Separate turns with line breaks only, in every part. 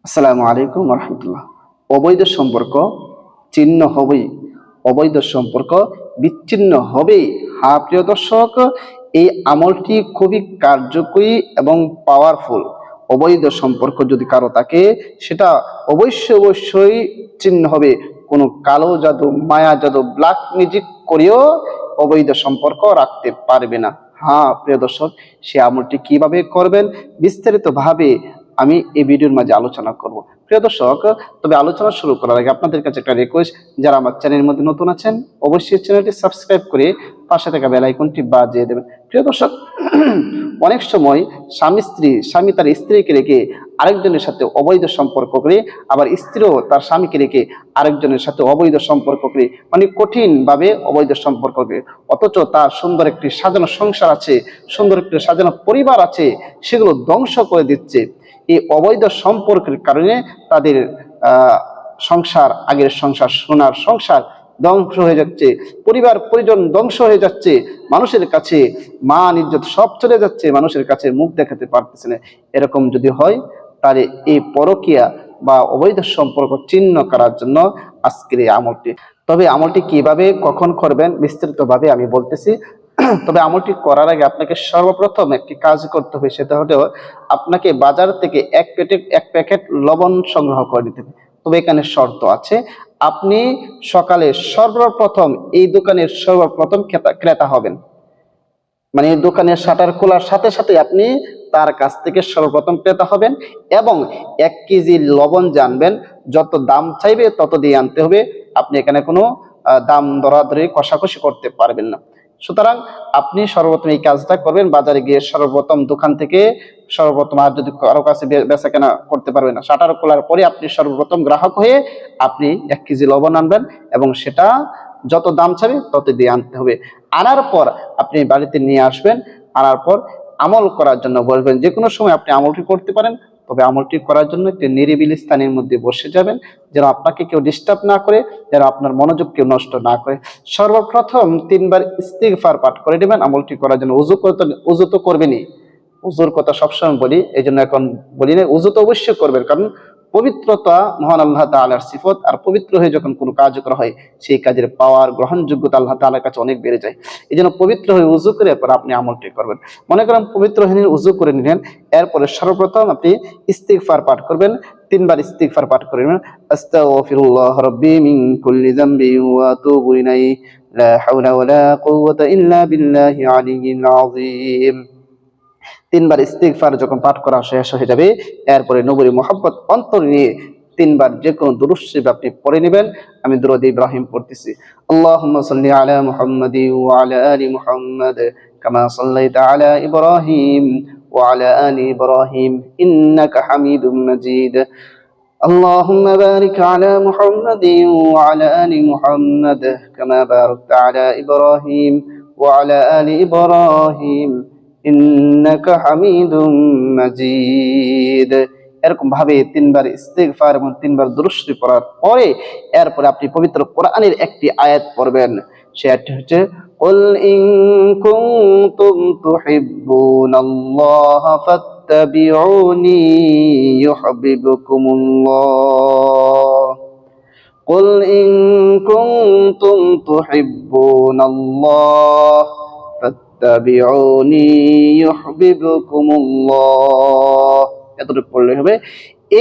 আসসালামু আলাইকুম রহমতুল্লাহ। অবৈধ সম্পর্ক চিহ্ন হবেই, অবৈধ সম্পর্ক বিচ্ছিন্ন হবেই। হ্যাঁ প্রিয় দর্শক, এই আমলটি খুবই কার্যকরী এবং পাওয়ারফুল। অবৈধ সম্পর্ক যদি কারো থাকে, সেটা অবশ্যই চিহ্ন হবে। কোনো কালো জাদু, মায়া জাদু, ব্ল্যাক ম্যাজিক করেও অবৈধ সম্পর্ক রাখতে পারবে না। হ্যাঁ প্রিয় দর্শক, সে আমলটি কিভাবে করবেন বিস্তারিত ভাবে আমি এই ভিডিওর মাঝে আলোচনা করব। প্রিয় দর্শক, তবে আলোচনা শুরু করার আগে আপনাদের কাছে একটা রিকোয়েস্ট, যারা আমার চ্যানেলের মধ্যে নতুন আছেন অবশ্যই চ্যানেলটি সাবস্ক্রাইব করে পাশে থাকা বেল আইকনটি বাজিয়ে দেবেন। প্রিয় দর্শক, অনেক সময় স্বামী তার স্ত্রীকে রেখে আরেকজনের সাথে অবৈধ সম্পর্ক করে, আবার স্ত্রীও তার স্বামীকে রেখে আরেকজনের সাথে অবৈধ সম্পর্ক করে, মানে কঠিন ভাবে অবৈধ সম্পর্ক করে। অথচ তার সুন্দর একটি সাজানো সংসার আছে, সুন্দর একটি সাজানো পরিবার আছে, সেগুলো ধ্বংস করে দিচ্ছে। এই অবৈধ সম্পর্কের কারণে তাদের সংসার, আগের সংসার, সোনার সংসার ধ্বংস হয়ে যাচ্ছে, পরিবার পরিজন ধ্বংস হয়ে যাচ্ছে, মানুষের কাছে মান ইজ্জত সব চলে যাচ্ছে, মানুষের কাছে মুখ দেখাতে পারতেছে না। এরকম যদি হয়, তাহলে এই পরকীয়া বা অবৈধ সম্পর্ক চিহ্ন করার জন্য আজকের এই আমলটি। তবে আমলটি কিভাবে কখন করবেন বিস্তারিত ভাবে আমি বলতেছি। তবে আমলটি করার আগে আপনাকে সর্বপ্রথম একটি কাজ করতে হবে, সেটা হলো আপনাকে বাজার থেকে এক প্যাকেট লবণ সংগ্রহ করে নিতে হবে। তবে এখানে শর্ত আছে, আপনি সকালে সর্বপ্রথম এই দোকানের সর্বপ্রথম ক্রেতা হবেন। মানে দোকানের শাটার খোলার সাথে সাথে আপনি তার কাছ থেকে সর্বপ্রথম ক্রেতা হবেন, এবং 1 কেজি লবণ জানবেন, যত দাম চাইবে তত দিয়ে আনতে হবে। আপনি এখানে কোনো দাম দরাদরি কষাকষি করতে পারবেন না। সুতরাং আপনি সর্বপ্রথম এই কাজটা করবেন, বাজারে গিয়ে সর্বপ্রথম দোকান থেকে সর্বপ্রথম, আর যদি কারো কাছে বেচা কেনা করতে পারবেন না, শাটার খোলার পরে আপনি সর্বপ্রথম গ্রাহক হয়ে আপনি 1 কেজি লবণ আনবেন, এবং সেটা যত দাম চাবে তত দিয়ে আনতে হবে। আনার পর আপনি বাড়িতে নিয়ে আসবেন, আনার পর আমল করার জন্য বসবেন। যে কোনো সময় আপনি আমলটি করতে পারেন, তবে আমলটি করার জন্য একটি নিরিবিলি স্থানের মধ্যে বসে যাবেন, যেন আপনাকে কেউ ডিস্টার্ব না করে, যেন আপনার মনোযোগ কেউ নষ্ট না করে। সর্বপ্রথম 3 বার ইস্তিগফার পাঠ করে নেবেন আমলটি করার জন্য। উযু তো করবেনই, উযুর কথা সবসময় বলি, এই জন্য এখন বলি না। উযু তো অবশ্যই করবেন, কারণ পবিত্রতা মহান আল্লাহ তাআলার সিফত, আর পবিত্র হয়ে যখন কোনো কাজ করা হয়, সেই কাজের পাওয়ার, গ্রহণযোগ্যতা আল্লাহ তাআলার কাছে অনেক বেড়ে যায়। এই জন্য পবিত্র হয়ে উযু করে এরপর আপনি আমলটি করবেন। মনে করেন পবিত্র হয়ে উযু করে নিলেন, এরপরে সর্বপ্রথম আপনি ইস্তিগফার পাঠ করবেন। 3 বার ইস্তিগফার পাঠ করবেন। আস্তাগফিরুল্লাহ রাব্বি মিন কুল্লি যামবি ওয়া আতুবু ইলাইহি লা হাওলা ওয়ালা কুওয়াতা ইল্লা বিল্লাহি আলিয়্যিল আযীম। 3 বার ইস্তিগফার যখন পাঠ করা শেষ হয়ে যাবে, এরপরে নবীর মুহাব্বত অন্তর নিয়ে 3 বার যে কোনো দুরূদ শরীফ আপনি পড়ে নেবেন। আমি দুরূদ ইব্রাহিম পড়তেছি। আল্লাহুম্মা সাল্লি আলা মুহাম্মাদি ওয়া আলা আলি মুহাম্মাদ কামা সাল্লাইতা আলা ইব্রাহিম ওয়া আলা আলি ইব্রাহিম ইন্নাকা হামিদুম মাজিদ। আল্লাহুম্মা বারিক আলা মুহাম্মাদিন ওয়া আলা আলি মুহাম্মাদ কামা বারাকতা আলা ইব্রাহিম ওয়া আলা আলি ইব্রাহিম ইন্নাকা হামিদুম মাজিদ। এরকম ভাবে 3 বার ইস্তিগফার এবং 3 বার দুরূদ শরীফ পড়ার পরে এরপরে আপনি পবিত্র কোরআনের একটি আয়াত পড়বেন। সেই আয়াতটি হচ্ছে, কুল ইন কুনতুম তুহিব্বুনাল্লাহা ফাত্তাবিউনি ইউহিব্বুকুমুল্লাহ। কুল ইন কুনতুম তুহিব্বুনাল্লাহ ফাত্তাবিউনি ইউহিব্বুকুমুল্লাহ। এতটুকু পড়লে হবে।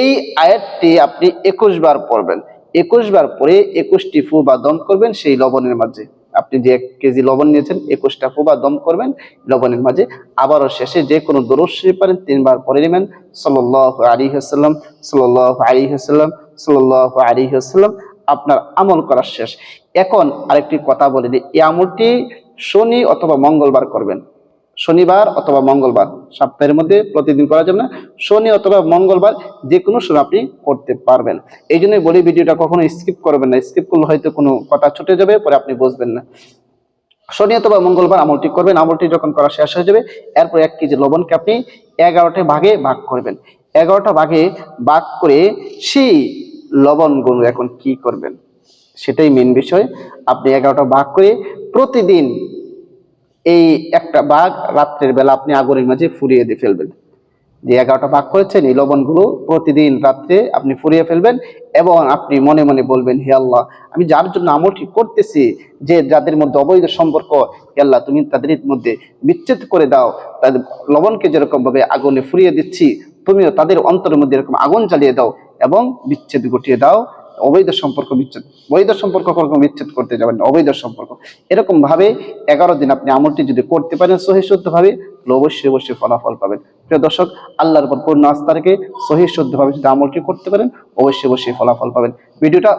এই আয়াতটি আপনি 21 বার পড়বেন। 21 বার পরে 21টি ফু বা দম করবেন সেই লবণের মাঝে। আপনি যে 1 কেজি লবণ নিয়েছেন, 21টা ফু বা দম করবেন লবণের মাঝে। আবারও শেষে যে কোনো দুরূদ শরীফ পারেন 3 বার পড়ে নেবেন। সাল্লাল্লাহু আলাইহি ওয়াসাল্লাম, সাল্লাল্লাহু আলাইহি ওয়াসাল্লাম, সাল্লাল্লাহু আলাইহি ওয়াসাল্লাম। আপনার আমল করা শেষ। এখন আরেকটি কথা বলে দিই, এই আমলটি শনি অথবা মঙ্গলবার করবেন। শনিবার অথবা মঙ্গলবার, সপ্তাহের মধ্যে প্রতিদিন করা যাবে না, শনি অথবা মঙ্গলবার যে কোনো সময় আপনি করতে পারবেন। এই জন্যই বলি, ভিডিওটা কখনো স্কিপ করবেন না, স্কিপ করলে হয়তো কোনো কথা ছুটে যাবে, পরে আপনি বুঝবেন না। শনি অথবা মঙ্গলবার আমলটি করবেন। আমলটি যখন করা শেষ হয়ে যাবে, এরপর 1 কেজি লবণকে আপনি 11টা ভাগে ভাগ করবেন। 11টা ভাগে ভাগ করে সেই লবণগুলো এখন কি করবেন সেটাই মেন বিষয়। আপনি 11টা ভাগ করে প্রতিদিন এই একটা ভাগ রাত্রের বেলা আপনি আগুনের মাঝে ফুরিয়ে দিয়ে ফেলবেন। যে 11টা ভাগ করেছেন এই লবণগুলো প্রতিদিন রাত্রে আপনি ফুরিয়ে ফেলবেন এবং আপনি মনে মনে বলবেন, হে আল্লাহ, আমি যার জন্য আমলটি করতেছি, যে যাদের মধ্যে অবৈধ সম্পর্ক, হে আল্লাহ তুমি তাদের মধ্যে বিচ্ছেদ করে দাও। তাদের লবণকে যেরকম ভাবে আগুনে ফুরিয়ে দিচ্ছি, তুমিও তাদের অন্তরের মধ্যে এরকম আগুন জ্বালিয়ে দাও এবং বিচ্ছেদ ঘটিয়ে দাও। অবৈধ সম্পর্ক বিচ্ছেদ, বৈধ সম্পর্ক কখনো বিচ্ছেদ করতে যাবেন না, অবৈধ সম্পর্ক। এরকম ভাবে 11 দিন আপনি আমলটি যদি করতে পারেন সহি শুদ্ধ ভাবে, অবশ্যই অবশ্যই ফলাফল পাবেন। প্রিয় দর্শক, আল্লাহর উপর পূর্ণ আস্থা রেখে সহি শুদ্ধ ভাবে যদি আমলটি করতে পারেন, অবশ্যই অবশ্যই ফলাফল পাবেন। ভিডিওটা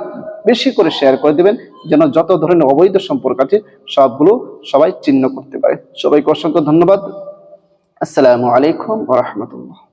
বেশি করে শেয়ার করে দিবেন, যেন যত ধরনের অবৈধ সম্পর্ক আছে সবগুলো সবাই চিহ্ন করতে পারে। সবাইকে অসংখ্য ধন্যবাদ। আসসালামু আলাইকুম ওয়া রাহমাতুল্লাহ।